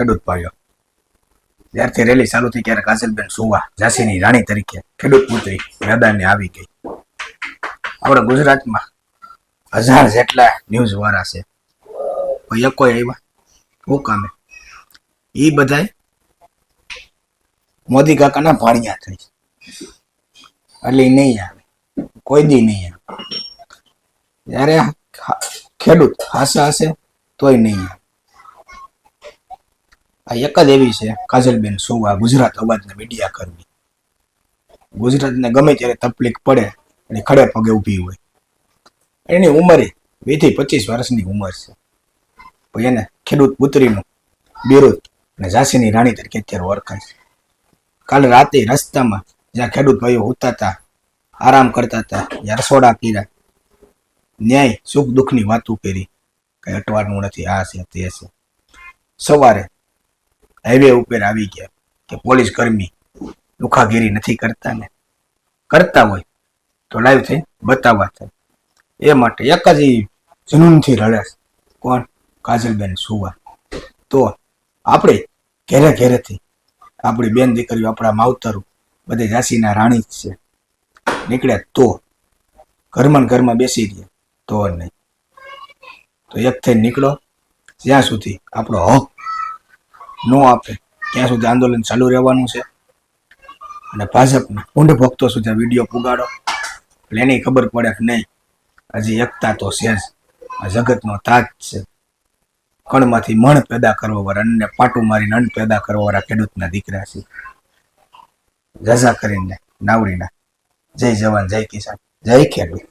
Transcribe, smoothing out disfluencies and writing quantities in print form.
ખેડૂત ભાઈઓ. જ્યારથી રેલી ચાલુ થઈ ત્યારે કાજલબેન સુવા ઝાંસીની રાણી તરીકે ખેડૂત પુત્રી મેદાને આવી ગઈ. આપણા ગુજરાતમાં 1000 જેટલા ન્યૂઝ વાળા છે, કોઈ આવ્યા શું કામે? એ બધા મોદી કાકાના ભાણિયા થઈ, એટલે નહીં આવે, કોઈ દી નહીં આવે. જયારે ખેડૂત હાસા હશે તોય નહીં આવે. આ એક જ એવી છે કાજલબેન સુવા, ગુજરાત અવાજને મીડિયા કરવી. ગુજરાતને ગમે ત્યારે તકલીફ પડે અને ખડે પગે ઊભી હોય. એની ઉંમરે 2 થી 25 વર્ષની ઉંમર છે, પણ એને ખેડૂત પુત્રીનું બિરુદ અને ઝાંસીની રાણી તરીકે અત્યારે ઓળખાય છે. કાલે રાતે રસ્તામાં જ્યાં ખેડૂત ભાઈઓ હોતા હતા, આરામ કરતા હતા, જ્યાં રસોડા કર્યા, ન્યાય સુખ દુઃખની વાતો કરી, કઈ અટવાનું નથી, આ છે તે છે. સવારે હાઈવે ઉપર આવી ગયા કે પોલીસ કર્મી લુખાગીરી નથી કરતા ને, કરતા હોય તો લાઈવ થઈ બતાવવા થાય. એ માટે એક જ જનૂનથી રડે. કોણ? કાજલબેન સુવા. તો આપણે ઘેરે ઘેરેથી આપણી બેન દીકરીઓ, આપણા માવતરો બધે ઝાંસીના રાણી જ છે. નીકળ્યા તો ઘરમાં બેસી રહે તો નહીં. તો એક થઈને નીકળો. જ્યાં સુધી આપણો હક ન આપે ત્યાં સુધી આંદોલન ચાલુ રહેવાનું છે. અને ભાજપના ઊંડ ભક્તો સુધી વિડીયો પુગાડો, એટલે એની ખબર પડે કે નહીં, હજી એકતા તો છે જ. આ જગતનો તાજ છે. કણમાંથી મણ પેદા કરવા વાળા, અન્નને પાટું મારીને અન્ન પેદા કરવા વાળા ખેડૂતના દીકરા છે. જઝા કરીને નાવડીના જય જવાન, જય કિસાન, જય ખેડૂત.